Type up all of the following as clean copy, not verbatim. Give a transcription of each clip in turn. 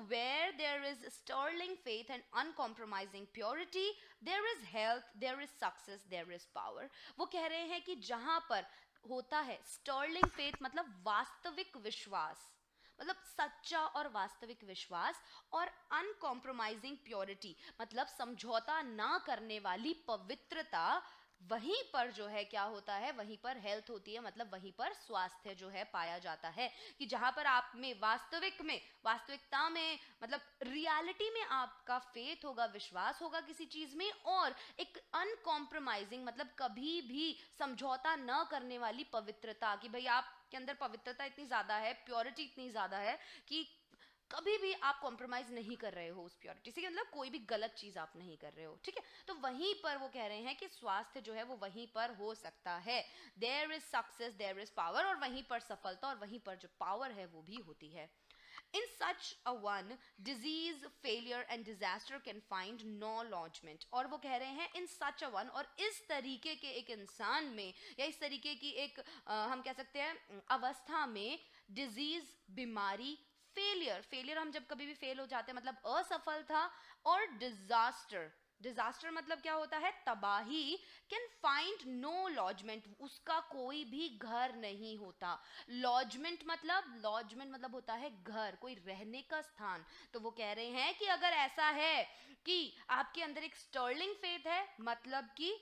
where there is sterling faith and uncompromising purity, there is health, there is success, there is power. वो कह रहे हैं कि जहां पर होता है स्टर्लिंग फेथ मतलब वास्तविक विश्वास, मतलब सच्चा और वास्तविक विश्वास, और अनकॉम्प्रोमाइजिंग प्योरिटी मतलब समझौता ना करने वाली पवित्रता, वहीं पर जो है क्या होता है, वहीं पर हेल्थ होती है, मतलब वहीं पर स्वास्थ्य जो है पाया जाता है। कि जहां पर आप में वास्तविकता में मतलब रियलिटी में आपका फेथ होगा, विश्वास होगा किसी चीज में, और एक अनकॉम्प्रोमाइजिंग मतलब कभी भी समझौता न करने वाली पवित्रता, कि भाई आपके अंदर पवित्रता इतनी ज्यादा है, प्योरिटी इतनी ज्यादा है कि कभी भी आप कॉम्प्रोमाइज नहीं कर रहे हो उस प्योरिटी से, मतलब कोई भी गलत चीज आप नहीं कर रहे हो, ठीक है। तो वहीं पर वो कह रहे हैं कि स्वास्थ्य जो है वो वहीं पर हो सकता है। There is success, there is power, और वहीं पर सफलता और वहीं पर जो पावर है वो भी होती है। In such a one, disease, failure and disaster can find no lodgment. और वो कह रहे हैं in such a one, और इस तरीके के एक इंसान में या इस तरीके की एक हम कह सकते हैं अवस्था में, डिजीज बीमारी, फेलियर हम जब कभी भी फेल हो जाते हैं मतलब असफलता, और डिजास्टर मतलब क्या होता है, तबाही, कैन फाइंड नो लॉजमेंट, उसका कोई भी घर नहीं होता। लॉजमेंट मतलब होता है घर, कोई रहने का स्थान। तो वो कह रहे हैं कि अगर ऐसा है कि आपके अंदर एक स्टर्लिंग फेथ है, मतलब कि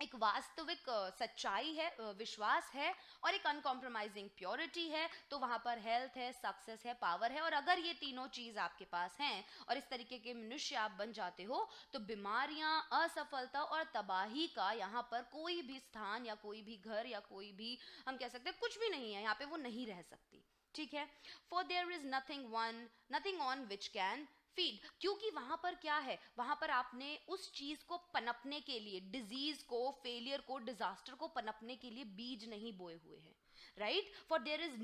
एक वास्तविक सच्चाई है, विश्वास है, और एक अनकॉम्प्रोमाइजिंग प्योरिटी है, तो वहां पर हेल्थ है, सक्सेस है, पावर है। और अगर ये तीनों चीज आपके पास हैं और इस तरीके के मनुष्य आप बन जाते हो, तो बीमारियां, असफलता और तबाही का यहाँ पर कोई भी स्थान या कोई भी घर या कोई भी हम कह सकते हैं कुछ भी नहीं है, यहाँ पे वो नहीं रह सकती, ठीक है। For their is nothing on which can feed, क्योंकि वहां पर क्या है, वहां पर आपने उस चीज को पनपने के लिए, डिजीज को, फेलियर को, डिजास्टर को पनपने के लिए बीज नहीं बोए हुए हैं, right. For their is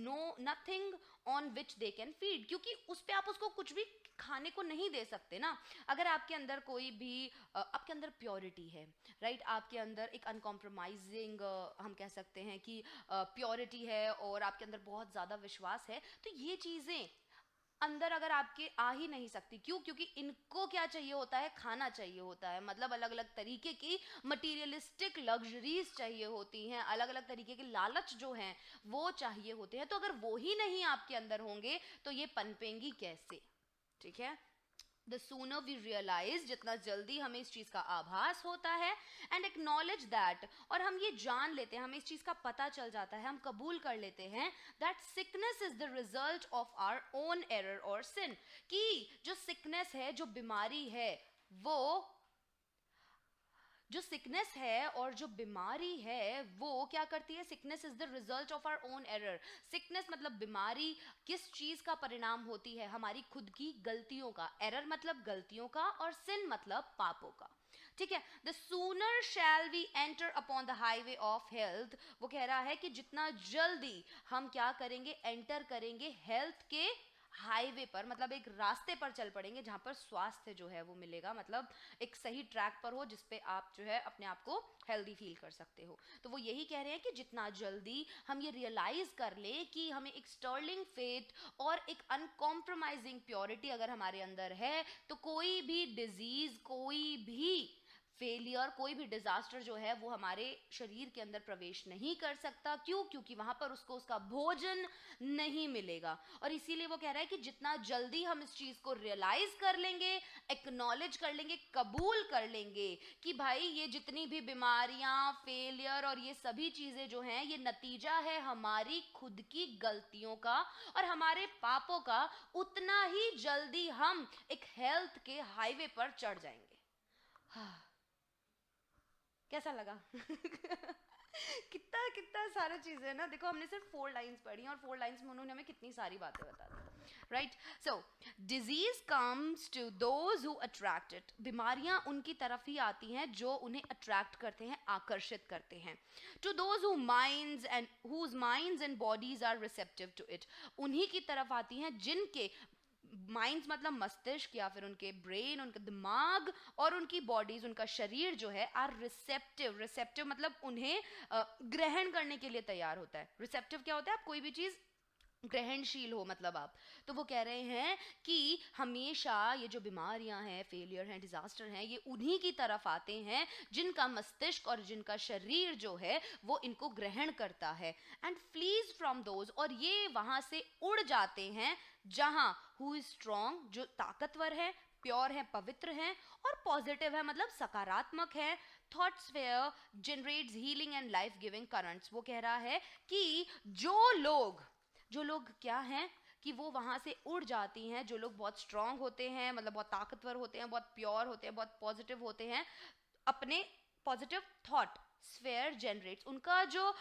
nothing on which they can feed, क्योंकि उस पे आप उसको कुछ भी खाने को नहीं दे सकते ना। अगर आपके अंदर कोई भी आपके अंदर प्योरिटी है, राइट, आपके अंदर एक अनकॉम्प्रोमाइजिंग हम कह सकते हैं कि प्योरिटी है, और आपके अंदर बहुत ज्यादा विश्वास है, तो ये चीजें अंदर अगर आपके आ ही नहीं सकती। क्यों? क्योंकि इनको क्या चाहिए होता है, खाना चाहिए होता है, मतलब अलग अलग तरीके की मटीरियलिस्टिक लग्जरीज चाहिए होती हैं, अलग अलग तरीके के लालच जो हैं वो चाहिए होते हैं। तो अगर वो ही नहीं आपके अंदर होंगे तो ये पनपेंगी कैसे, ठीक है। द सूनर वी रियलाइज, जितना जल्दी हमें इस चीज का आभास होता है, एंड एक्नॉलेज दैट, और हम ये जान लेते हैं, हमें इस चीज का पता चल जाता है, हम कबूल कर लेते हैं, that sickness is the result of our own error और सिन, कि जो सिकनेस है, जो बीमारी है, वो जो सिकनेस है और जो बीमारी है वो क्या करती है, sickness is the result of our own error. Sickness मतलब बीमारी किस चीज का परिणाम होती है, हमारी खुद की गलतियों का, एरर मतलब गलतियों का, और सिन मतलब पापों का, ठीक है। The sooner shall we enter upon the highway of health, वो कह रहा है कि जितना जल्दी हम क्या करेंगे, एंटर करेंगे हेल्थ के हाईवे पर, मतलब एक रास्ते पर चल पड़ेंगे जहां पर स्वास्थ्य जो है वो मिलेगा, मतलब एक सही ट्रैक पर हो जिसपे आप जो है अपने आप को हेल्दी फील कर सकते हो। तो वो यही कह रहे हैं कि जितना जल्दी हम ये रियलाइज कर ले कि हमें एक स्टर्लिंग फेथ और एक अनकॉम्प्रोमाइजिंग प्योरिटी अगर हमारे अंदर है, तो कोई भी डिजीज, कोई भी फेलियर, कोई भी डिजास्टर जो है वो हमारे शरीर के अंदर प्रवेश नहीं कर सकता। क्यों? क्योंकि वहां पर उसको उसका भोजन नहीं मिलेगा। और इसीलिए वो कह रहा है कि जितना जल्दी हम इस चीज को रियलाइज कर लेंगे, एक्नॉलेज कर लेंगे, कबूल कर लेंगे कि भाई ये जितनी भी बीमारियां, फेलियर और ये सभी चीजें जो हैं, ये नतीजा है हमारी खुद की गलतियों का और हमारे पापों का, उतना ही जल्दी हम एक हेल्थ के हाईवे पर चढ़ जाएंगे। हाँ, कैसा लगा? कितना कितना सारा चीजें है ना। देखो, हमने सिर्फ 4 लाइंस पढ़ी और 4 लाइंस में उन्होंने हमें कितनी सारी बातें बता दी, right. So disease comes to those who attract it, बीमारियां उनकी तरफ ही आती हैं जो उन्हें अट्रैक्ट करते हैं, आकर्षित करते हैं। To those who minds and whose minds and bodies are receptive to it, उन्हीं की तरफ आती हैं जिनके माइंड्स मतलब मस्तिष्क या फिर उनके ब्रेन, उनका दिमाग और उनकी बॉडीज, उनका शरीर जो है, आर रिसेप्टिव मतलब उन्हें ग्रहण करने के लिए तैयार होता है। रिसेप्टिव क्या होता है? आप कोई भी चीज ग्रहणशील हो मतलब आप। तो वो कह रहे हैं कि हमेशा ये जो बीमारियां हैं, फेलियर हैं, डिजास्टर हैं, ये उन्हीं की तरफ आते हैं जिनका मस्तिष्क और जिनका शरीर जो है वो इनको ग्रहण करता है। एंड फ्लीज फ्रॉम दोज, और ये वहां से उड़ जाते हैं जहां हु इज स्ट्रॉन्ग, जो ताकतवर है, प्योर है, पवित्र है, और पॉजिटिव है मतलब सकारात्मक है। Thoughts fair generates healing and life giving currents. वो कह रहा है कि जो लोग क्या हैं कि वो वहां से उड़ जाती हैं, जो लोग बहुत स्ट्रांग होते हैं, मतलब बहुत ताकतवर होते हैं, बहुत प्योर होते हैं, बहुत पॉजिटिव होते हैं, अपने पॉजिटिव थॉट स्फेयर जनरेट्स, उनका जो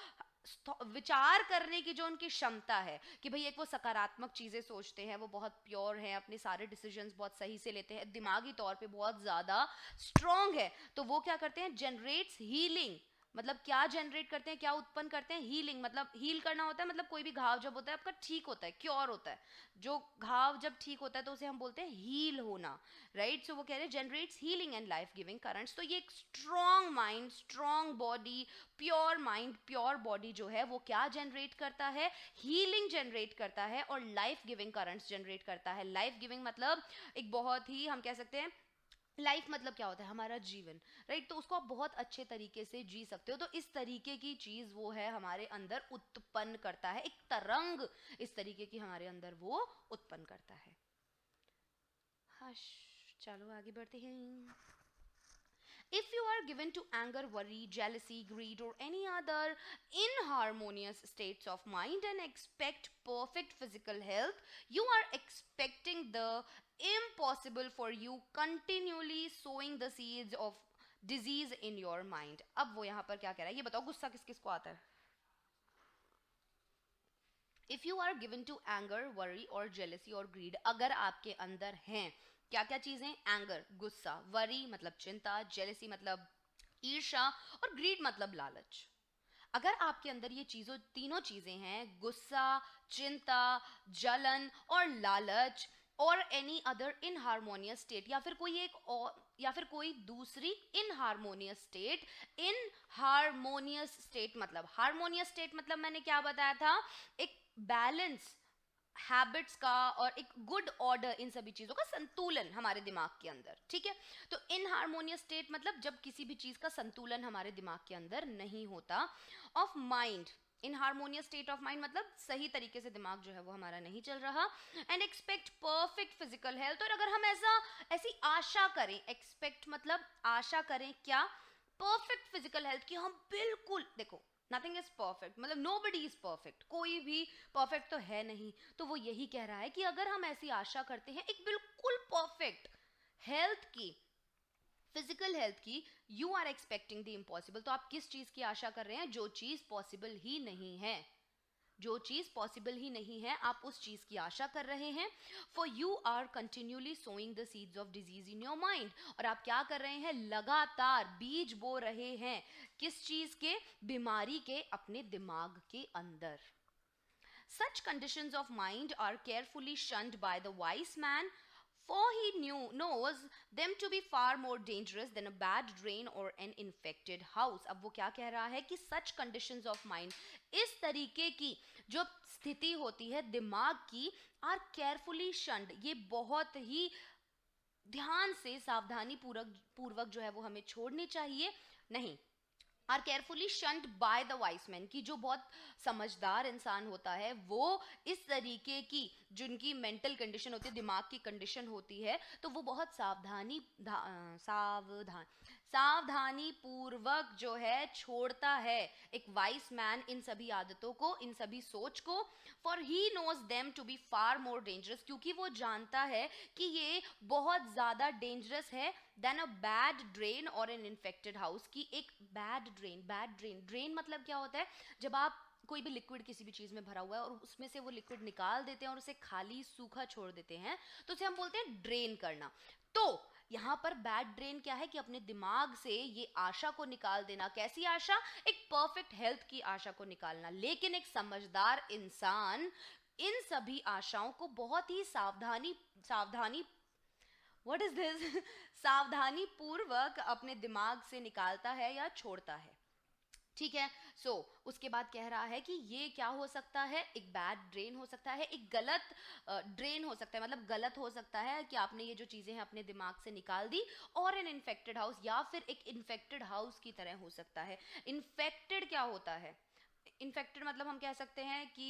विचार करने की जो उनकी क्षमता है कि भाई एक वो सकारात्मक चीजें सोचते हैं, वो बहुत प्योर हैं, अपने सारे डिसीजंस बहुत सही से लेते हैं, दिमागी तौर पे बहुत ज्यादा स्ट्रांग है, तो वो क्या करते हैं, जनरेट्स हीलिंग। मतलब क्या जनरेट करते हैं, क्या उत्पन्न करते हैं, हीलिंग। मतलब हील करना होता है, मतलब कोई भी घाव जब होता है आपका ठीक होता है, क्योर होता है, जो घाव जब ठीक होता है तो उसे हम बोलते हैं हील होना, राइट। सो वो कह रहे हैं generates healing and life giving currents. तो ये एक strong mind, strong body, pure mind, pure body जो है वो क्या जनरेट करता है, हीलिंग जनरेट करता है और लाइफ गिविंग करंट्स जनरेट करता है। लाइफ गिविंग मतलब एक बहुत ही, हम कह सकते हैं, लाइफ मतलब क्या होता है, हमारा जीवन, राइट। तो उसको आप बहुत अच्छे तरीके से जी सकते हो। तो इस तरीके की चीज वो है हमारे अंदर उत्पन्न करता है, एक तरंग इस तरीके की हमारे अंदर वो उत्पन्न करता है। हाँ, चलो आगे बढ़ते हैं। If you are given to anger, worry, jealousy, greed, or any other inharmonious states of mind and expect perfect physical health, you are expecting the impossible for you, continually sowing the seeds of disease in your mind. अब वो यहाँ पर क्या कह रहा है, ये बताओ गुस्सा किस किस को आता है? If you are given to anger, worry और जेलसी और ग्रीड, अगर आपके अंदर हैं क्या क्या चीजें, एंगर गुस्सा, वरी मतलब चिंता, जेलसी मतलब ईर्ष्या, और ग्रीड मतलब लालच, अगर आपके अंदर ये चीजों तीनों चीजें हैं, गुस्सा, चिंता, जलन और लालच, और एनी अदर इनहार्मोनियस स्टेट, या फिर कोई एक और, या फिर कोई दूसरी इनहार्मोनियस स्टेट। इनहार्मोनियस स्टेट मतलब, हार्मोनियस स्टेट मतलब मैंने क्या बताया था, एक बैलेंस हैबिट्स का और एक गुड ऑर्डर, इन सभी चीजों का संतुलन हमारे दिमाग के अंदर, ठीक है। तो इनहार्मोनियस स्टेट मतलब जब किसी भी चीज का संतुलन हमारे दिमाग के अंदर नहीं होता। Of mind, inharmonious state of mind मतलब सही तरीके से दिमाग जो है वो हमारा नहीं चल रहा। And expect perfect physical health, और अगर हम ऐसी आशा करें, एक्सपेक्ट मतलब आशा करें क्या, परफेक्ट फिजिकल हेल्थ की, हम बिल्कुल, देखो नथिंग इज परफेक्ट, मतलब नो बडी इज परफेक्ट, कोई भी परफेक्ट तो है नहीं। तो वो यही कह रहा है कि अगर हम ऐसी आशा करते हैं एक बिल्कुल परफेक्ट हेल्थ की, फिजिकल हेल्थ की, you are expecting the impossible. तो आप किस चीज की आशा कर रहे हैं, जो चीज पॉसिबल ही नहीं है, जो चीज पॉसिबल ही नहीं है आप उस चीज की आशा कर रहे हैं। For you are continuously sowing the seeds of disease in your mind, और आप क्या कर रहे हैं, लगातार बीज बो रहे हैं, किस चीज के, बीमारी के, अपने दिमाग के अंदर। Such conditions of mind are carefully shunned by the wise man, for he knows them to be far more dangerous than a bad drain or an infected house. अब वो क्या कह रहा है कि such conditions of mind, इस तरीके की जो स्थिति होती है दिमाग की, are carefully shunned, ये बहुत ही ध्यान से, सावधानी पूर्वक जो है वो हमें छोड़नी चाहिए, नहीं, are carefully shunned by the wise man, की जो बहुत समझदार इंसान होता है वो इस तरीके की, जिनकी मेंटल कंडीशन होती है, दिमाग की कंडीशन होती है, तो वो बहुत सावधानी पूर्वक जो है छोड़ता है, एक वाइस मैन इन सभी आदतों को, इन सभी सोच को। For he knows them to be far more dangerous, क्योंकि वो जानता है कि ये बहुत ज्यादा डेंजरस है देन अ बैड ड्रेन और एन इन्फेक्टेड हाउस, की एक बैड ड्रेन मतलब क्या होता है, जब आप कोई भी लिक्विड किसी भी चीज में भरा हुआ है और उसमें से वो लिक्विड निकाल देते हैं और उसे खाली सूखा छोड़ देते हैं, तो उसे हम बोलते हैं ड्रेन करना। तो यहाँ पर बैड ड्रेन क्या है कि अपने दिमाग से ये आशा को निकाल देना, कैसी आशा, एक परफेक्ट हेल्थ की आशा को निकालना। लेकिन एक समझदार इंसान इन सभी आशाओं को बहुत ही सावधानी व्हाट इज दिस सावधानी पूर्वक अपने दिमाग से निकालता है या छोड़ता है। ठीक है। उसके बाद कह रहा है कि ये क्या हो सकता है, एक बैड ड्रेन हो सकता है, एक गलत ड्रेन हो सकता है, मतलब गलत हो सकता है कि आपने ये जो चीज़ें हैं अपने दिमाग से निकाल दी, और एन इन्फेक्टेड हाउस, या फिर एक इन्फेक्टेड हाउस की तरह हो सकता है। इन्फेक्टेड क्या होता है? इन्फेक्टेड मतलब हम कह सकते हैं कि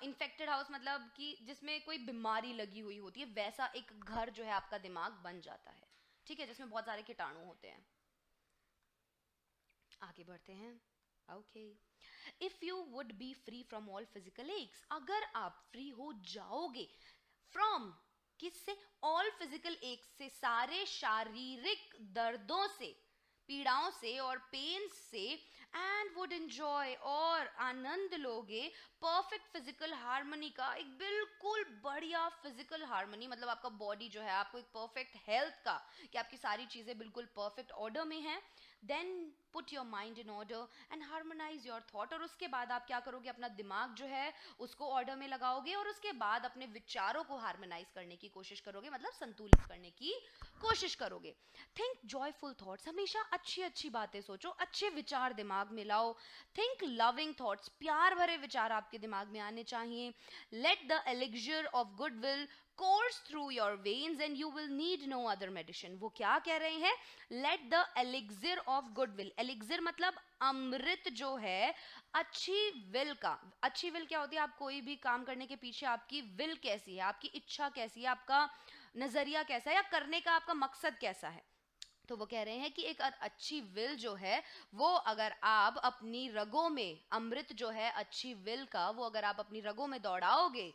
इन्फेक्टेड हाउस मतलब कि जिसमें कोई बीमारी लगी हुई होती है, वैसा एक घर जो है आपका दिमाग बन जाता है, ठीक है, जिसमें बहुत सारे कीटाणु होते हैं। आगे बढ़ते हैं। Okay, if you would be free from all physical x, अगर आप फ्री हो जाओगे फ्रॉम, किससे? ऑल फिजिकल एक्स से, सारे शारीरिक दर्दों से, पीड़ाओं से और पेन से, एंड वुड एंजॉय, और आनंद लोगे परफेक्ट फिजिकल हार्मनी का, एक बिल्कुल बढ़िया फिजिकल हार्मनी, मतलब आपका बॉडी जो है, आपको एक परफेक्ट हेल्थ का, कि आपकी सारी चीजें बिल्कुल परफेक्ट ऑर्डर में हैं, then put your mind in order and harmonise your thought, और उसके बाद आप क्या करोगे, अपना दिमाग जो है उसको ऑर्डर में लगाओगे, और उसके बाद अपने विचारों को हार्मोनाइज करने की कोशिश करोगे, मतलब संतुलित करने की कोशिश करोगे। थिंक जॉयफुल थॉट्स, हमेशा अच्छी अच्छी बातें सोचो, अच्छे विचार दिमाग में लाओ। थिंक लविंग थॉट्स, प्यार भरे विचार आपके दिमाग में आने चाहिए। Let the elixir of goodwill course through your veins and you will need no other medicine। वो क्या कह रहे हैं? let the elixir of goodwill, elixir मतलब अमृत जो है अच्छी विल का। अच्छी विल क्या होती है? आप कोई भी काम करने के पीछे आपकी विल कैसी है, आपकी इच्छा कैसी है, आपका नजरिया कैसा है, या करने का आपका मकसद कैसा है। तो वो कह रहे हैं कि एक अच्छी विल जो है वो, अगर आप अपनी रगों में, अमृत जो है अच्छी विल का, वो अगर आप अपनी रगों में दौड़ाओगे,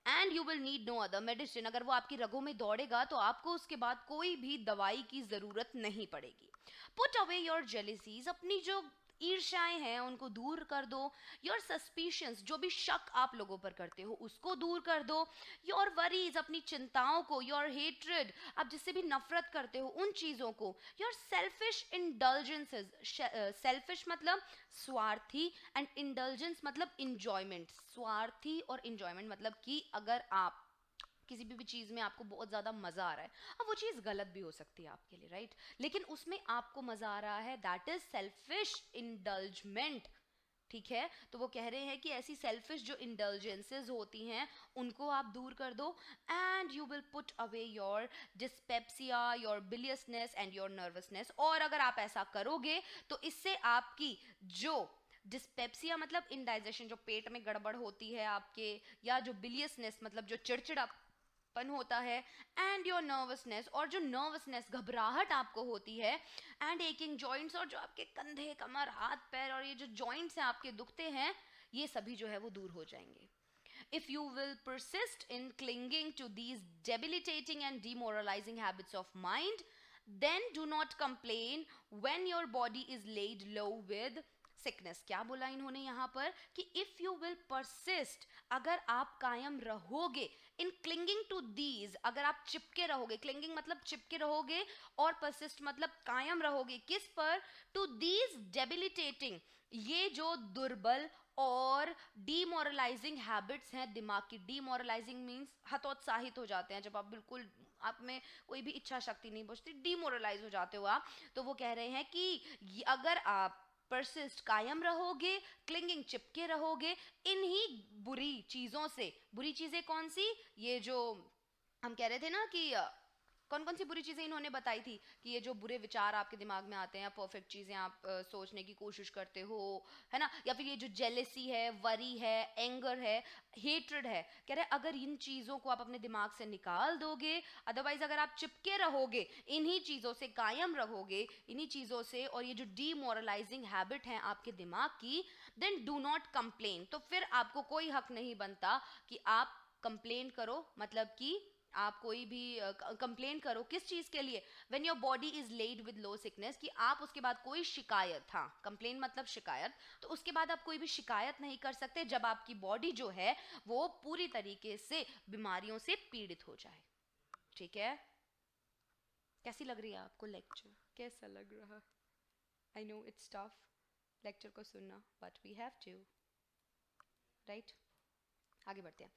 and you will need no other medicine, अगर वो आपकी रगों में दौड़ेगा तो आपको उसके बाद कोई भी दवाई की जरूरत नहीं पड़ेगी। पुट अवे योर जेलिसीज, अपनी जो ईर्ष्याएं हैं उनको दूर कर दो। योर सस्पिशंस, जो भी शक आप लोगों पर करते हो उसको दूर कर दो। योर वरीज, अपनी चिंताओं को। योर हेट्रेड, आप जिससे भी नफरत करते हो उन चीजों को। योर सेल्फिश इंडल्जेंसेस, सेल्फिश मतलब स्वार्थी, एंड इंडल्जेंस मतलब इंजॉयमेंट। स्वार्थी और इंजॉयमेंट मतलब कि अगर आप किसी भी चीज में आपको बहुत ज्यादा मजा आ रहा है, अब वो चीज गलत भी हो सकती है आपके लिए, राइट, लेकिन उसमें आपको मजा आ रहा है, दैट इज सेल्फिश इंडल्जमेंट। ठीक है, तो वो कह रहे हैं कि ऐसी सेल्फिश जो इंडल्जेंसेस होती हैं उनको आप दूर कर दो। And you will put away your dyspepsia, your biliousness and your nervousness, और अगर आप ऐसा करोगे तो इससे आपकी जो डिस्पेप्सिया मतलब इनडाइजेशन, जो पेट में गड़बड़ होती है आपके, या जो बिलियसनेस मतलब जो चिड़चिड़ापन होता है, एंड योर नर्वसनेस, और जो नर्वसनेस घबराहट आपको होती है, एंड एकिंग जॉइंट्स, और जो आपके कंधे, कमर, हाथ पैर और ये जो जॉइंट्स हैं आपके दुखते हैं, ये सभी जो है वो दूर हो जाएंगे। If you will persist in clinging to these debilitating and demoralizing habits of mind, then do not complain when your body is laid low with sickness। क्या बोला इन्होंने यहाँ पर कि if you will persist, अगर आप कायम रहोगे, in clinging to these, अगर आप चिपके रहोगे, clinging मतलब चिपके रहोगे, और persist मतलब कायम रहोगे, किस पर? to these debilitating, ये जो दुर्बल और डीमोरलाइजिंग हैबिट्स हैं दिमाग की। डीमोरलाइजिंग मीन्स हतोत्साहित हो जाते हैं, जब आप बिल्कुल, आप में कोई भी इच्छा शक्ति नहीं बचती, डीमोरलाइज हो जाते हो आप। तो वो कह रहे हैं कि अगर आप परसिस्ट, कायम रहोगे, क्लिंगिंग चिपके रहोगे इन्हीं बुरी चीजों से। बुरी चीजें कौन सी? ये जो हम कह रहे थे ना कि कौन कौन सी बुरी चीजें इन्होंने बताई थी, कि ये जो बुरे विचार आपके दिमाग में आते हैं, परफेक्ट चीजें आप सोचने की कोशिश करते हो, है ना, या फिर ये जो जेलेसी है, वरी है, एंगर है, हेट्रेड है, कह रहे अगर इन चीजों को आप अपने दिमाग से निकाल दोगे, अदरवाइज अगर आप चिपके रहोगे इन्हीं चीजों से, कायम रहोगे इन्हीं चीजों से, और ये जो डीमोरलाइजिंग हैबिट है आपके दिमाग की, देन डू नॉट कंप्लेन, तो फिर आपको कोई हक नहीं बनता कि आप कंप्लेन करो, मतलब कि आप कोई भी कंप्लेन करो, किस चीज के लिए? When your body is laid with low sickness, कि आप उसके बाद कोई शिकायत, हाँ, कंप्लेन मतलब शिकायत, तो उसके बाद आप कोई भी शिकायत नहीं कर सकते जब आपकी बॉडी जो है वो पूरी तरीके से बीमारियों से पीड़ित हो जाए। ठीक है, कैसी लग रही है आपको लेक्चर? कैसा लग रहा? I know it's tough lecture को सुनना, but we have to, right? आगे बढ़ते हैं।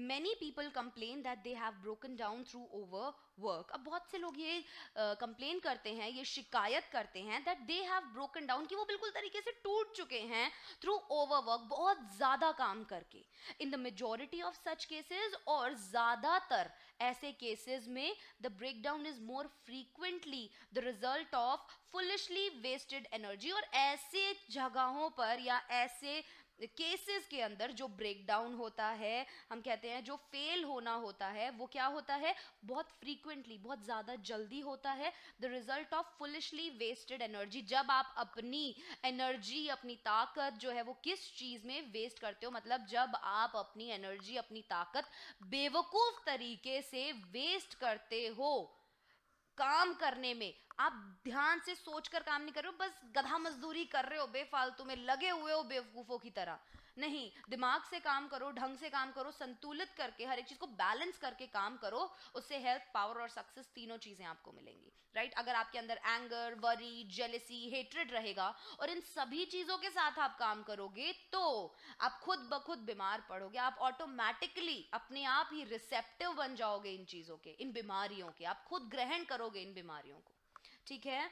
Many people complain that they have broken down through overwork. अब बहुत से लोग ये कंप्लेन करते हैं, ये शिकायत करते हैं that they have broken down, कि वो बिल्कुल तरीके से टूट चुके हैं through overwork, बहुत ज़्यादा काम करके. In the majority of such cases, और ज़्यादातर ऐसे केसेस में the breakdown is more frequently the result of foolishly wasted energy. और ऐसे जगहों पर या ऐसे केसेस के अंदर जो ब्रेकडाउन होता है, हम कहते हैं जो फेल होना होता है, वो क्या होता है, बहुत फ्रीक्वेंटली, बहुत ज़्यादा जल्दी होता है, the result of foolishly wasted energy. जब आप अपनी एनर्जी, अपनी ताकत जो है वो किस चीज़ में वेस्ट करते हो, मतलब जब आप अपनी एनर्जी, अपनी ताकत बेवकूफ़ तरीके से वेस्ट करते हो काम करने में. आप ध्यान से सोचकर काम नहीं कर रहे हो, बस गधा मजदूरी कर रहे हो, बेफालतू में लगे हुए हो बेवकूफों की तरह. नहीं, दिमाग से काम करो, ढंग से काम करो, संतुलित करके हर एक चीज को बैलेंस करके काम करो. उससे हेल्थ, पावर और सक्सेस तीनों चीजें आपको मिलेंगी. राइट? अगर आपके अंदर एंगर, वरी, जेलसी, हेट्रेड रहेगा और इन सभी चीजों के साथ आप काम करोगे तो आप खुद ब खुद बीमार पड़ोगे. आप ऑटोमेटिकली अपने आप ही रिसेप्टिव बन जाओगे इन चीजों के, इन बीमारियों के. आप खुद ग्रहण करोगे इन बीमारियों को. ठीक है?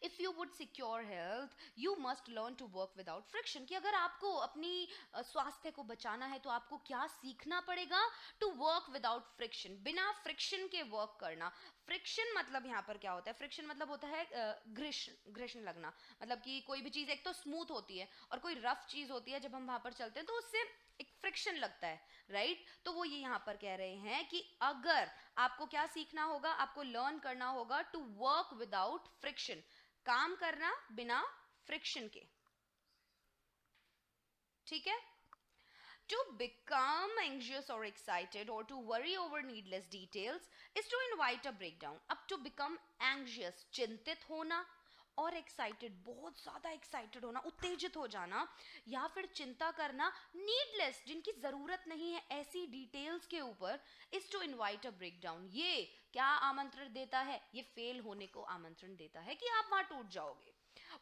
If you would secure health you must learn to work without friction. कि अगर आपको अपनी स्वास्थ्य को बचाना है तो आपको क्या सीखना पड़ेगा? टू वर्क विदाउट फ्रिक्शन, बिना फ्रिक्शन के वर्क करना. फ्रिक्शन मतलब यहाँ पर क्या होता है? फ्रिक्शन मतलब होता है घर्षण लगना. मतलब कि कोई भी चीज़ एक तो स्मूथ होती है और कोई रफ चीज़ होती है, जब हम वहाँ पर चलते हैं तो उससे एक फ्रिक्शन लगता है. राइट? तो वो ये यहाँ पर कह रहे हैं कि अगर आपको क्या सीखना होगा, आपको लर्न करना होगा टू वर्क विदाउट फ्रिक्शन, काम करना बिना फ्रिक्शन के. ठीक है? To become anxious or excited or to worry over needless details is to invite a breakdown. अब to become anxious, चिंतित होना, और एक्साइटेड, बहुत ज़्यादा एक्साइटेड होना, उत्तेजित हो जाना, या फिर चिंता करना नीडलेस, जिनकी ज़रूरत नहीं है, ऐसी डिटेल्स के ऊपर, is to invite a breakdown. ये क्या आमंत्रण देता है? ये फेल होने को आमंत्रण देता है कि आप वहाँ टूट जाओगे.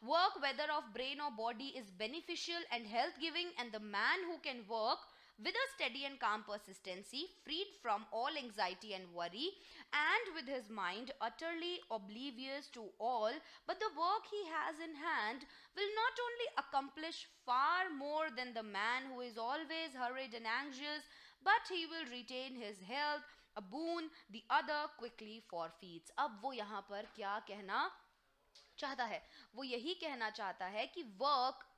Work, whether of brain or body, is beneficial and health giving, and the man who can work with a steady and calm persistency, freed from all anxiety and worry, and with his mind utterly oblivious to all but the work he has in hand, will not only accomplish far more than the man who is always hurried and anxious, but he will retain his health, a boon the other quickly forfeits. अब वो यहाँ पर क्या कहना चाहता है? वो यही कहना चाहता है कि वर्क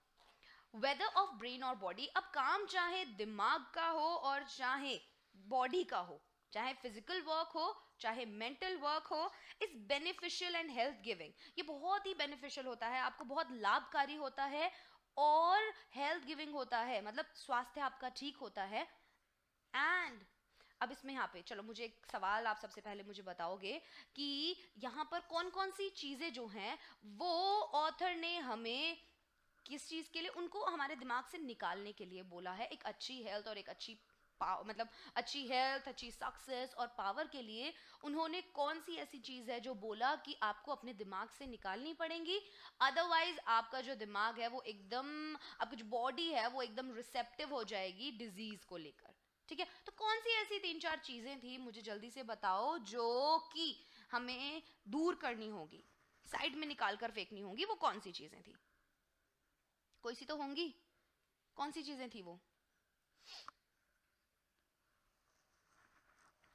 वेदर ऑफ ब्रेन और बॉडी, अब काम चाहे दिमाग का हो और चाहे बॉडी का हो, चाहे फिजिकल वर्क हो चाहे मेंटल वर्क हो, is beneficial and health giving. ये बहुत ही बेनिफिशियल होता है, आपको बहुत लाभकारी होता है और हेल्थ गिविंग होता है, मतलब स्वास्थ्य आपका ठीक होता है. एंड अब इसमें यहाँ पे चलो, मुझे एक सवाल आप सबसे पहले मुझे बताओगे कि यहाँ पर कौन कौन सी चीज़ें जो हैं वो ऑथर ने हमें किस चीज़ के लिए, उनको हमारे दिमाग से निकालने के लिए बोला है. एक अच्छी हेल्थ और एक अच्छी मतलब अच्छी हेल्थ, अच्छी सक्सेस और पावर के लिए उन्होंने कौन सी ऐसी चीज़ है जो बोला कि आपको अपने दिमाग से निकालनी पड़ेंगी, अदरवाइज आपका जो दिमाग है वो एकदम, आपकी जो बॉडी है वो एकदम रिसेप्टिव हो जाएगी डिजीज को लेकर. ठीक है? तो कौन सी ऐसी 3-4 चीजें थी, मुझे जल्दी से बताओ, जो कि हमें दूर करनी होगी, साइड में निकाल कर फेंकनी होगी. वो कौन सी चीजें थी? कोई सी तो होंगी. कौन सी चीजें थी वो?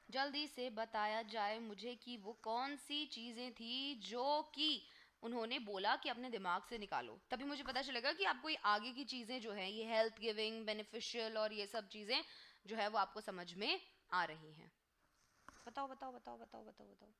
जल्दी से बताया जाए मुझे कि वो कौन सी चीजें थी जो कि उन्होंने बोला कि अपने दिमाग से निकालो. तभी मुझे पता चलेगा कि आपको ये आगे की चीजें जो हैं, ये हेल्थ गिविंग, बेनिफिशियल और ये सब चीजें जो है वो आपको समझ में आ रही हैं. बताओ बताओ बताओ बताओ बताओ बताओ.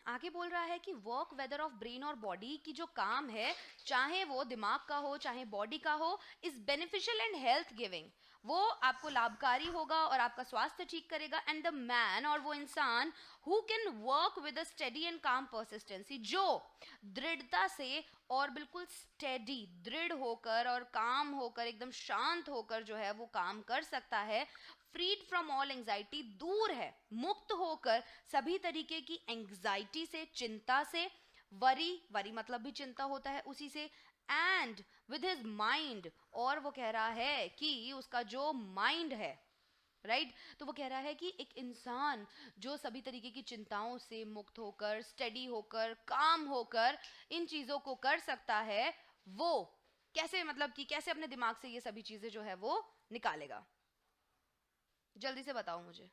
आगे बोल रहा है कि वर्क वेदर ऑफ ब्रेन और बॉडी, की जो काम है चाहे वो दिमाग का हो चाहे बॉडी का हो, is beneficial and health giving. वो आपको लाभकारी होगा और आपका स्वास्थ्य ठीक करेगा. एंड द मैन, और वो इंसान, who can work with a steady and काम परसिस्टेंसी, जो दृढ़ता से और बिल्कुल स्टेडी, दृढ़ होकर और काम होकर, एकदम शांत होकर जो है वो काम कर सकता है. फ्रीड फ्रॉम ऑल एंजाइटी, दूर है, मुक्त होकर सभी तरीके की एंजाइटी से, चिंता से. वरी, वरी मतलब भी चिंता होता है उसी से, एंड विद हिज माइंड, और वो कह रहा है कि उसका जो माइंड है, राइट तो वो कह रहा है कि एक इंसान जो सभी तरीके की चिंताओं से मुक्त होकर, स्टडी होकर, काम होकर इन चीजों को कर सकता है, वो कैसे, मतलब कि कैसे अपने दिमाग से ये सभी चीजें जो है वो निकालेगा? जल्दी से बताओ मुझे।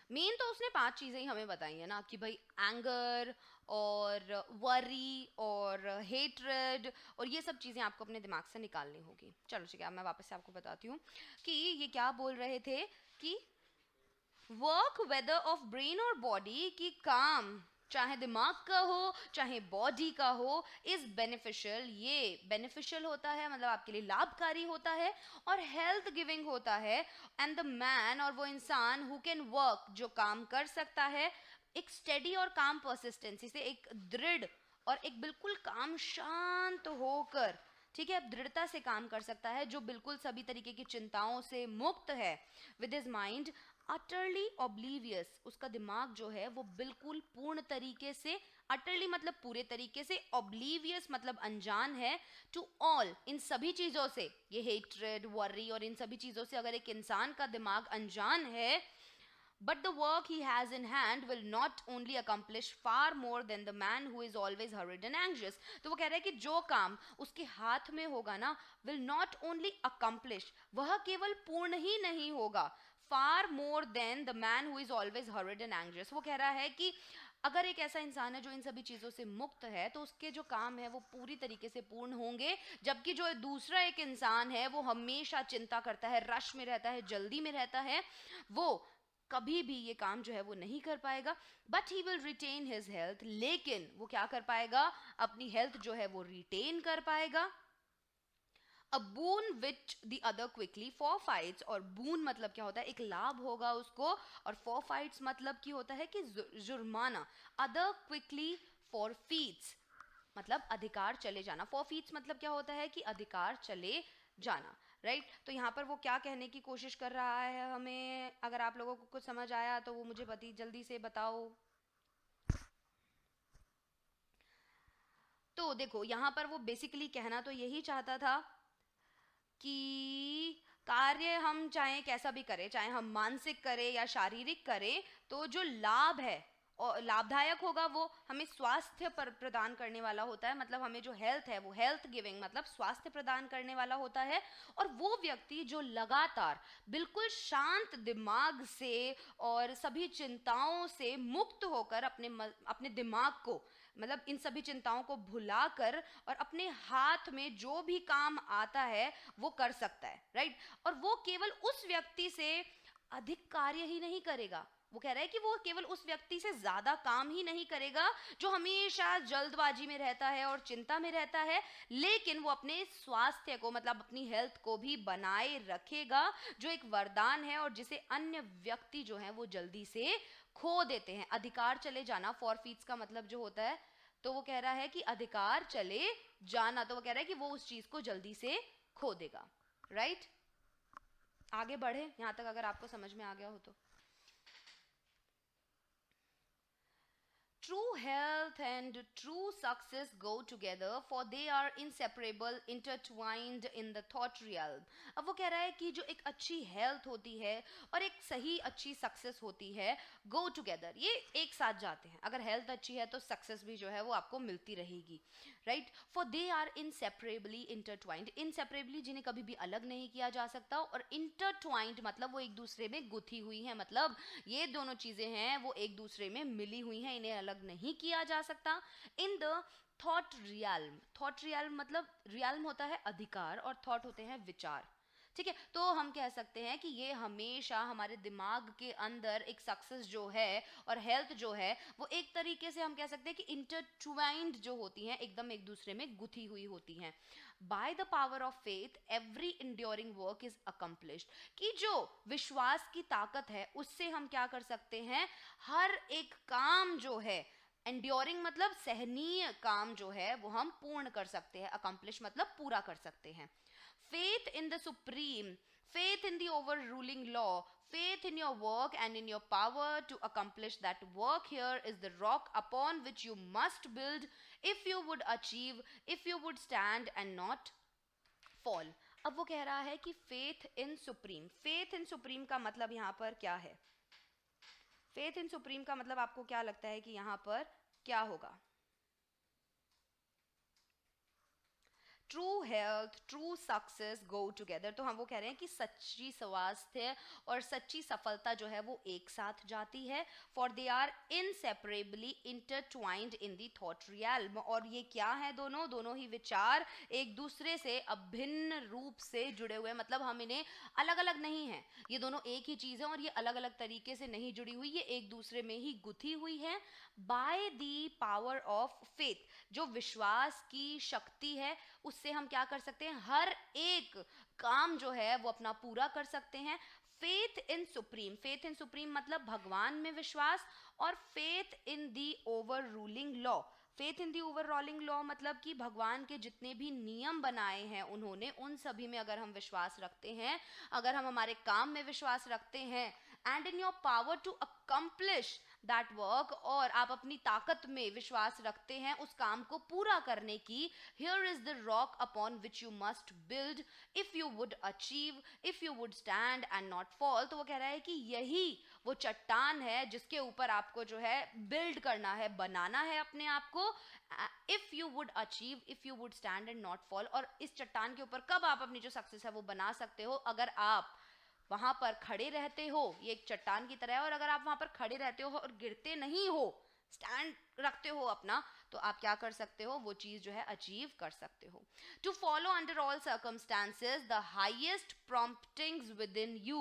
मेन तो उसने 5 चीजें ही हमें बताई है ना, कि भाई एंगर और वरी और हेट्रेड, और ये सब चीजें आपको अपने दिमाग से निकालनी होगी। चलो ठीक है, अब मैं वापस से आपको बताती हूँ कि ये क्या बोल रहे थे कि वर्क वेदर ऑफ ब्रेन और बॉडी की काम, चाहे दिमाग का हो चाहे बॉडी का हो, इज बेनिफिशियल, ये बेनिफिशियल होता है, मतलब आपके लिए लाभकारी होता है और हेल्थ गिविंग होता है। एंड द मैन, और वो इंसान हु कैन वर्क, जो काम कर सकता है एक स्टेडी और काम परसिस्टेंसी से, एक दृढ़ और एक बिल्कुल काम शांत होकर, ठीक है, दृढ़ता से काम कर सकता है, जो बिल्कुल सभी तरीके की चिंताओं से मुक्त है, with his mind utterly oblivious, उसका दिमाग जो है वो बिल्कुल पूर्ण तरीके से, अटरली मतलब पूरे तरीके से, ऑब्लीवियस मतलब अनजान है, टू ऑल, इन सभी चीजों से, ये हेट्रेड, वर्री और इन सभी चीजों से अगर एक इंसान का दिमाग अनजान है, but the work he has in hand will not only accomplish far more than the man who is always hurried and anxious। तो वो कह रहा है कि जो काम उसके हाथ में होगा ना, will not only accomplish, वह केवल पूर्ण ही नहीं होगा, far more than the man who is always hurried and anxious। वो कह रहा है कि अगर एक ऐसा इंसान है जो इन सभी चीजों से मुक्त है, तो उसके जो काम है वो पूरी तरीके से पूर्ण होंगे, जबकि जो दूसरा एक इंसान है वो हमेशा चिंता करता है, रश में रहता है, जल्दी में रहता है, वो कभी भी ये काम जो है वो नहीं कर पाएगा। But he will retain his health, लेकिन वो क्या कर पाएगा, अपनी हेल्थ जो है वो रिटेन कर पाएगा। A boon which the other quickly for fights, और बून मतलब क्या होता है, एक लाभ होगा उसको, और फॉर फाइट्स मतलब की होता है कि जुर्माना। अदर क्विकली फॉर फीट्स मतलब अधिकार चले जाना, फॉर फीट्स मतलब क्या होता है कि अधिकार चले जाना, राइट तो यहाँ पर वो क्या कहने की कोशिश कर रहा है हमें, अगर आप लोगों को कुछ समझ आया तो वो मुझे जल्दी से बताओ। तो देखो यहाँ पर वो बेसिकली कहना तो यही चाहता था कि कार्य हम चाहे कैसा भी करें, चाहे हम मानसिक करें या शारीरिक करें, तो जो लाभ है और लाभदायक होगा वो हमें स्वास्थ्य पर प्रदान करने वाला होता है, मतलब हमें जो हेल्थ है वो हेल्थ गिविंग मतलब स्वास्थ्य प्रदान करने वाला होता है। और वो व्यक्ति जो लगातार बिल्कुल शांत दिमाग से और सभी चिंताओं से मुक्त होकर अपने दिमाग को, मतलब इन सभी चिंताओं को भुलाकर और अपने हाथ में जो भी काम आता है वो कर सकता है, राइट और वो केवल उस व्यक्ति से अधिक कार्य ही नहीं करेगा, वो कह रहा है कि वो केवल उस व्यक्ति से ज्यादा काम ही नहीं करेगा जो हमेशा जल्दबाजी में रहता है और चिंता में रहता है, लेकिन वो अपने स्वास्थ्य को मतलब अपनी हेल्थ को भी बनाए रखेगा, जो एक वरदान है और जिसे अन्य व्यक्ति जो है वो जल्दी से खो देते हैं। अधिकार चले जाना, फॉरफीट्स का मतलब जो होता है, तो वो कह रहा है कि अधिकार चले जाना, तो वो कह रहा है कि वो उस चीज को जल्दी से खो देगा, राइट आगे बढ़े यहां तक अगर आपको समझ में आ गया हो तो। True health and true success go together, for they are inseparable, intertwined in the thought realm। अब वो कह रहा है कि जो एक अच्छी हेल्थ होती है और एक सही अच्छी सक्सेस होती है, go together, ये एक साथ जाते हैं। अगर हेल्थ अच्छी है तो सक्सेस भी जो है वो आपको मिलती रहेगी, right for they are inseparably intertwined, inseparably जिन्हें कभी भी अलग नहीं किया जा सकता, और इंटरट्वाइंड मतलब वो एक दूसरे में गुथी हुई है, मतलब ये दोनों चीजें हैं वो एक दूसरे में मिली हुई हैं, इन्हें अलग नहीं किया जा सकता। In the thought realm, thought realm मतलब रियल्म होता है अधिकार और थॉट होते हैं विचार, ठीक है तो हम कह सकते हैं कि ये हमेशा हमारे दिमाग के अंदर एक सक्सेस जो है और हेल्थ जो है वो एक तरीके से हम कह सकते हैं कि इंटरट्वाइंड जो होती हैं, एकदम एक दूसरे में गुथी हुई होती हैं। By the power of faith every enduring work is accomplished, कि जो विश्वास की ताकत है उससे हम क्या कर सकते हैं, हर एक काम जो है एंड्योरिंग मतलब सहनीय काम जो है वो हम पूर्ण कर सकते हैं, अकम्प्लिश मतलब पूरा कर सकते हैं। Faith in the supreme, faith in the overruling law, faith in your work and in your power to accomplish that work here is the rock upon which you must build if you would achieve, if you would stand and not fall. अब वो कह रहा है कि faith in supreme, faith in supreme का मतलब यहाँ पर क्या है? faith in supreme का मतलब आपको क्या लगता है कि यहाँ पर क्या होगा? True health, true success go together. तो हम वो कह रहे हैं कि सच्ची स्वास्थ्य और सच्ची सफलता जो है वो एक साथ जाती है. For they are inseparably intertwined in the thought realm. और ये क्या है? दोनों ही विचार एक दूसरे से अभिन्न रूप से जुड़े हुए. मतलब हम इन्हें अलग अलग नहीं है, ये दोनों एक ही चीज है और ये अलग अलग तरीके से नहीं जुड़ी हुई, ये एक दूसरे में ही गुथी हुई है. By the power of faith, जो विश्वास की शक्ति है उससे हम क्या कर सकते हैं? हर एक काम जो है वो अपना पूरा कर सकते हैं. Faith in supreme, faith in supreme मतलब भगवान में विश्वास. और faith in the over ruling law, faith in the over ruling law मतलब कि भगवान के जितने भी नियम बनाए हैं उन्होंने, उन सभी में अगर हम विश्वास रखते हैं, अगर हम हमारे काम में विश्वास रखते हैं, and in your power to accomplish that work, और आप अपनी ताकत में विश्वास रखते हैं उस काम को पूरा करने की. Here is the rock upon which you must build if you would achieve, if you would stand and not fall. तो वो कह रहा है कि यही वो चट्टान है जिसके ऊपर आपको जो है बिल्ड करना है, बनाना है अपने आप को. If you would achieve, if you would stand and not fall. और इस चट्टान के ऊपर कब आप अपनी जो सक्सेस है वो बना सकते हो? अगर आप वहां पर खड़े रहते हो, ये एक चट्टान की तरह है, और अगर आप वहां पर खड़े रहते हो और गिरते नहीं हो, स्टैंड रखते हो अपना, तो आप क्या कर सकते हो? वो चीज जो है अचीव कर सकते हो. To follow under all circumstances the highest promptings within you,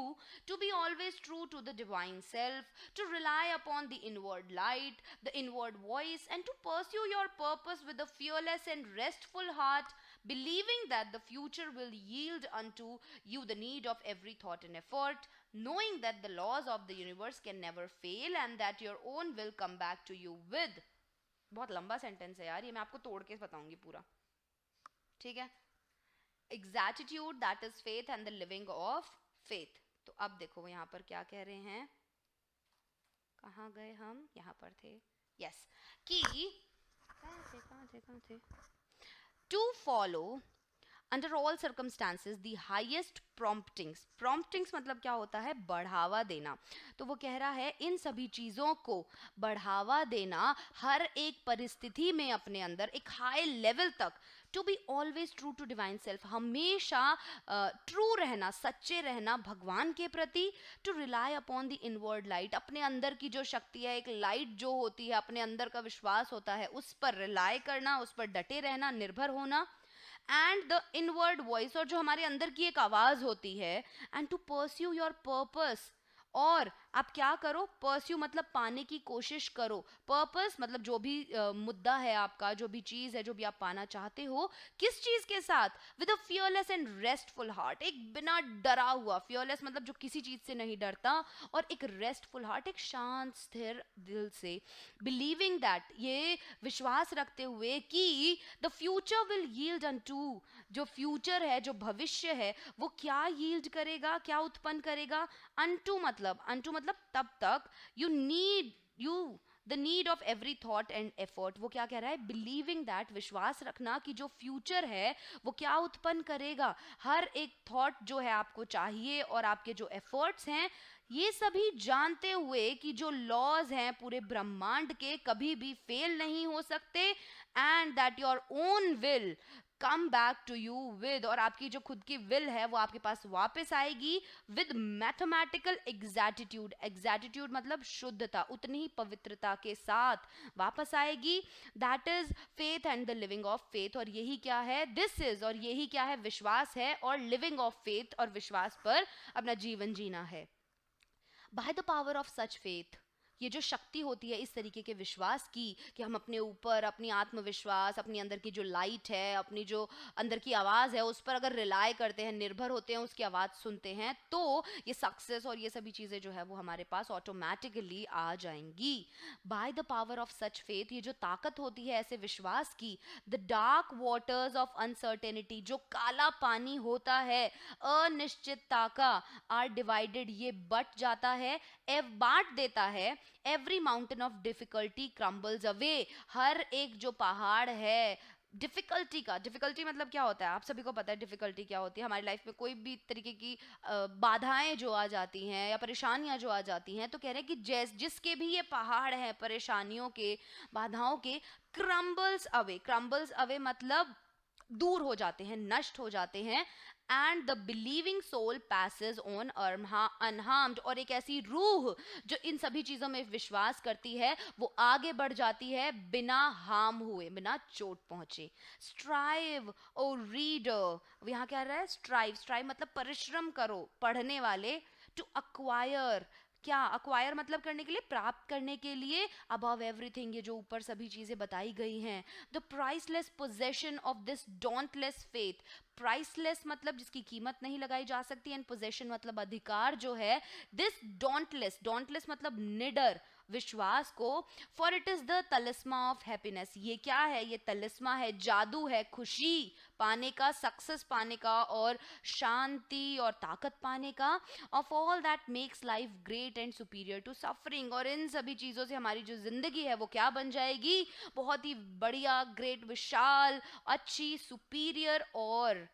to be always true to the divine self, to rely upon the inward light, the inward voice, and to pursue your purpose with a fearless and restful heart, believing that the future will yield unto you the need of every thought and effort, knowing that the laws of the universe can never fail and that your own will come back to you with. बहुत लंबा sentence है यार, ये मैं आपको तोड़ के बताऊंगी पूरा, ठीक है? Exactitude, that is faith and the living of faith. तो अब देखो यहाँ पर क्या कह रहे हैं, कहाँ गए हम? यहाँ पर थे, यस, कि कहाँ थे? To follow under all circumstances the highest promptings. promptings मतलब क्या होता है? बढ़ावा देना. तो वो कह रहा है इन सभी चीज़ों को बढ़ावा देना हर एक परिस्थिति में अपने अंदर एक हाई लेवल तक. To be always true to divine self, हमेशा ट्रू रहना, सच्चे रहना भगवान के प्रति. To rely upon the inward light, अपने अंदर की जो शक्ति है, एक लाइट जो होती है, अपने अंदर का विश्वास होता है, उस पर रिलाई करना, उस पर डटे रहना, निर्भर होना. एंड द इनवर्ड वॉइस, और जो हमारे अंदर की एक आवाज होती है. And to pursue your purpose, और आप क्या करो? परस्यू मतलब पाने की कोशिश करो, पर्पस मतलब जो भी मुद्दा है आपका, जो भी चीज है, जो भी आप पाना चाहते हो, किस चीज के साथ? With a fearless and restful heart, एक बिना डरा हुआ, फियरलेस मतलब जो किसी चीज से नहीं डरता, और एक रेस्टफुल हार्ट, एक शांत स्थिर दिल से. बिलीविंग दैट, ये विश्वास रखते हुए कि the future will yield unto, जो फ्यूचर है, जो भविष्य है, वो क्या यील्ड करेगा, क्या उत्पन्न करेगा? अनटू मतलब तब तक, you the need of every thought and effort. वो क्या कह रहा है? बिलीविंग दैट, विश्वास रखना कि जो फ्यूचर है वो क्या उत्पन्न करेगा. हर एक थॉट जो है आपको चाहिए, और आपके जो एफर्ट्स हैं, ये सभी जानते हुए कि जो लॉज हैं पूरे ब्रह्मांड के कभी भी फेल नहीं हो सकते. And that your own will come back to you with, और आपकी जो खुद की विल है वो आपके पास वापस आएगी विद मैथमेटिकल एग्जैटिट्यूड. एग्जैटिट्यूड मतलब शुद्धता, उतनी ही पवित्रता के साथ वापस आएगी. That is faith and the living of faith. और यही क्या है? दिस इज, और यही क्या है? विश्वास है, और लिविंग ऑफ फेथ, और विश्वास पर अपना जीवन जीना है. By the power of such faith ये जो शक्ति होती है इस तरीके के विश्वास की कि हम अपने ऊपर, अपनी आत्मविश्वास, अपनी अंदर की जो लाइट है, अपनी जो अंदर की आवाज़ है, उस पर अगर रिलाय करते हैं, निर्भर होते हैं, उसकी आवाज़ सुनते हैं, तो ये सक्सेस और ये सभी चीज़ें जो है वो हमारे पास ऑटोमेटिकली आ जाएंगी। By the power of such faith, ये जो ताकत होती है ऐसे विश्वास की, the dark waters of uncertainty, जो काला पानी होता है अनिश्चितता का, आर डिवाइडेड, ये बट जाता है, बांट देता है, every mountain of difficulty crumbles away, हर एक जो पहाड़ है डिफिकल्टी मतलब क्या होता है, आप सभी को पता है डिफिकल्टी क्या होती है। हमारी लाइफ में कोई भी तरीके की बाधाएं जो आ जाती हैं या परेशानियां जो आ जाती हैं, तो कह रहे हैं कि जिसके भी ये पहाड़ हैं परेशानियों के, बाधाओं के, क्रम्बल्स अवे मतलब दूर हो जाते हैं, नष्ट हो जाते हैं, and the believing soul passes on unharmed, और एक ऐसी रूह जो इन सभी चीजों में विश्वास करती है वो आगे बढ़ जाती है बिना हार्म हुए, बिना चोट पहुंचे। स्ट्राइव ओ रीडर, यहाँ क्या रहा है, स्ट्राइव मतलब परिश्रम करो, पढ़ने वाले, टू अक्वायर, क्या अक्वायर मतलब करने के लिए, प्राप्त करने के लिए, अबव एवरीथिंग, ये जो ऊपर सभी चीजें बताई गई हैं, the priceless possession of this dauntless faith, priceless मतलब जिसकी कीमत नहीं लगाई जा सकती, एंड पोजेशन मतलब अधिकार जो है, दिस डॉन्टलेस मतलब निडर विश्वास को, for it is the talisman of happiness, ये क्या है, ये तलिस्मा है, जादू है खुशी पाने का, सक्सेस पाने का, और शांति और ताकत पाने का, of all that makes life great and superior to suffering, और इन सभी चीजों से हमारी जो जिंदगी है वो क्या बन जाएगी, बहुत ही बढ़िया, ग्रेट, विशाल, अच्छी, सुपीरियर, और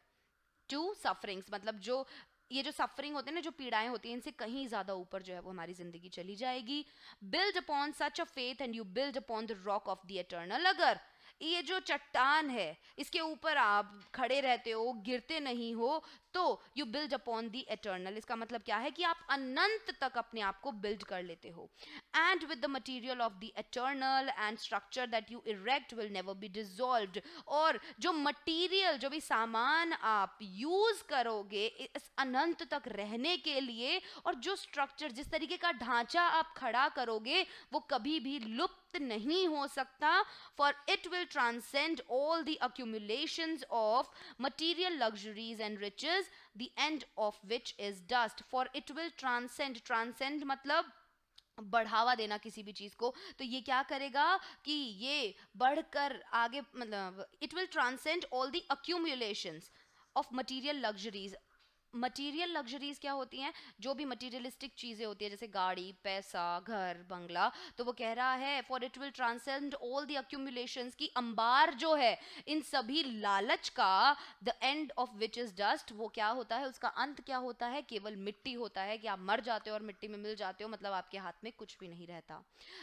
टू सफरिंग्स मतलब जो ये जो सफरिंग होते हैं ना, जो पीड़ाएं होती हैं, इनसे कहीं ज्यादा ऊपर जो है वो हमारी जिंदगी चली जाएगी। Build upon such a faith and you build upon the rock of the eternal, अगर ये जो चट्टान है इसके ऊपर आप खड़े रहते हो, गिरते नहीं हो, तो you build upon the eternal, इसका मतलब क्या है कि आप अनंत तक अपने आप को बिल्ड कर लेते हो। And with the material of the eternal and structure that you erect will never be dissolved, और जो मटीरियल, जो भी सामान आप यूज करोगे इस अनंत तक रहने के लिए, और जो स्ट्रक्चर, जिस तरीके का ढांचा आप खड़ा करोगे, वो कभी भी लुप्त नहीं हो सकता, for it will transcend all the accumulations of material luxuries and riches, the end of which is dust, for it will transcend मतलब बढ़ावा देना किसी भी चीज को, तो ये क्या करेगा कि ये बढ़कर आगे, मतलब it will transcend all the accumulations of material luxuries. Material luxuries क्या होती हैं, जो भी मटीरियलिस्टिक चीजें होती है, जैसे गाड़ी, पैसा, घर, बंगला, तो वो कह रहा है for it will transcend all the accumulations, की अंबार जो है इन सभी लालच का, the end of which is dust, वो क्या होता है, उसका अंत क्या होता है, केवल मिट्टी होता है, कि आप मर जाते हो और मिट्टी में मिल जाते हो, मतलब आपके हाथ में कुछ भी नहीं रहता।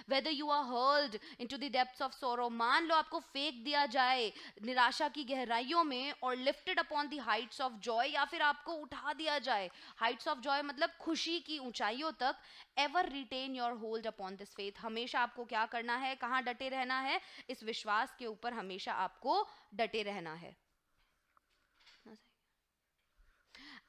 Whether you are hurled into the depths of sorrow, मान लो आपको फेंक दिया जाए निराशा की गहराइयों में, और lifted upon the Heights of Joy, या फिर आपको उठा दिया जाए हाइट्स ऑफ जॉय मतलब खुशी की ऊंचाइयों तक, ever retain your hold upon this faith, हमेशा आपको क्या करना है, कहां डटे रहना है, इस विश्वास के ऊपर हमेशा आपको डटे रहना है।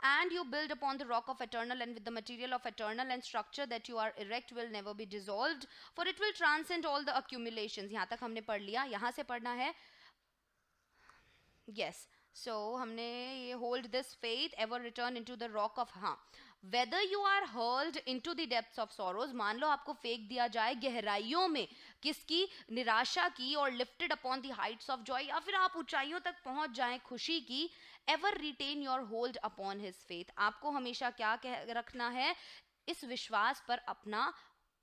And you build upon the rock of eternal, and with the material of eternal and structure that you are erect will never be dissolved, for it will transcend all the accumulations। यहाँ तक हमने पढ़ लिया, यहाँ से पढ़ना है, yes, so हमने ये hold this faith ever return into the rock of, हाँ, whether you are hurled into the depths of sorrows, मान लो आपको फेंक दिया जाए गहराइयों में, किसकी, निराशा की, और lifted upon the heights of joy, या फिर आप ऊंचाइयों तक पहुंच जाएं खुशी की, ever retain your hold upon his faith, आपको हमेशा क्या रखना है, इस विश्वास पर अपना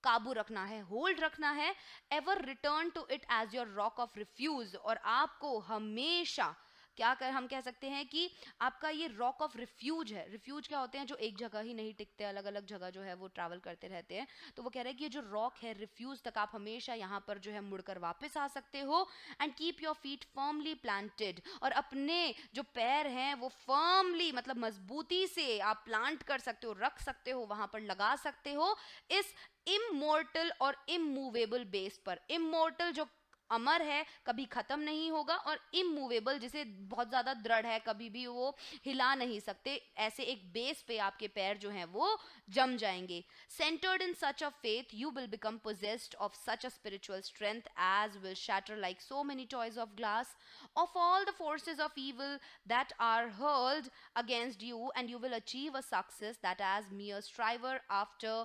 काबू रखना है, होल्ड रखना है, ever return to it as your rock of refuge, और आपको हमेशा क्या हम कह सकते हैं कि आपका ये रॉक ऑफ रिफ्यूज है। रिफ्यूज क्या होते हैं, जो एक जगह ही नहीं टिकते, अलग अलग जगह जो है वो ट्रैवल करते रहते हैं, तो वो कह रहे हैं कि ये जो रॉक है, रिफ्यूज तक आप हमेशा यहाँ पर जो है मुड़कर वापस आ सकते हो, and keep your feet firmly planted, और अपने जो पैर हैं वो फर्मली मतलब मजबूती से आप प्लांट कर सकते हो, रख सकते हो, वहां पर लगा सकते हो, इस इमोर्टल और इमूवेबल बेस पर। इमोर्टल जो अमर है, कभी खत्म नहीं होगा, और इमूवेबल जिसे बहुत ज्यादा दृढ़ है, कभी भी वो हिला नहीं सकते, ऐसे एक बेस पे आपके पैर जो हैं वो जम जाएंगे. Centred in such a faith you will become possessed of such a spiritual strength as will shatter like so many toys of glass of all the forces of evil that are hurled against you, and you will achieve a success that as mere striver after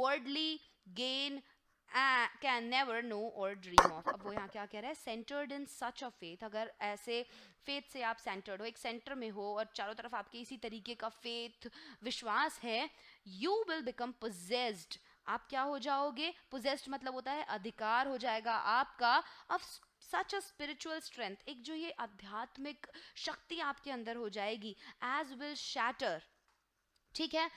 worldly gain can never know और dream of. अब वो यहाँ क्या कह रहा है, centred इन सच अ faith, अगर ऐसे फेथ से आप सेंटर्ड हो, एक सेंटर में हो और चारों तरफ आपके इसी तरीके का फेथ विश्वास है, यू विल बिकम पोजेस्ड, आप क्या हो जाओगे, पोजेस्ड मतलब होता है अधिकार हो जाएगा आपका, of such a spiritual strength, एक जो ये आध्यात्मिक शक्ति आपके अंदर हो जाएगी, एज विल शैटर, ठीक है,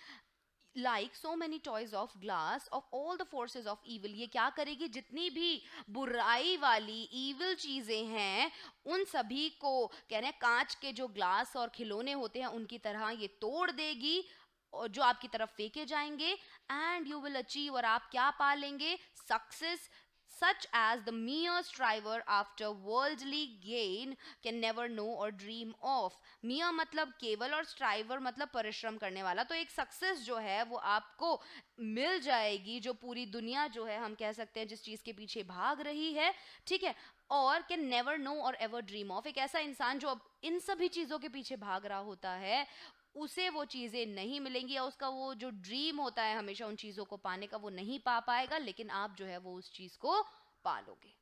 like so many toys of glass of all the forces of evil, ये क्या करेगी, जितनी भी बुराई वाली इविल चीजें हैं उन सभी को, कह रहे हैं कांच के जो ग्लास और खिलौने होते हैं उनकी तरह ये तोड़ देगी, और जो आपकी तरफ फेंके जाएंगे, एंड यू विल अचीव, और आप क्या पा लेंगे, success such as the mere striver after worldly gain can never know or dream of. mere मतलब केवल, और स्ट्राइवर मतलब परिश्रम करने वाला, तो एक सक्सेस जो है वो आपको मिल जाएगी, जो पूरी दुनिया जो है हम कह सकते हैं जिस चीज के पीछे भाग रही है, ठीक है, और कैन नेवर नो और एवर ड्रीम ऑफ, एक ऐसा इंसान जो अब इन सभी चीजों के पीछे भाग रहा होता है, उसे वो चीज़ें नहीं मिलेंगी, या उसका वो जो ड्रीम होता है हमेशा उन चीज़ों को पाने का वो नहीं पा पाएगा, लेकिन आप जो है वो उस चीज़ को पा लोगे.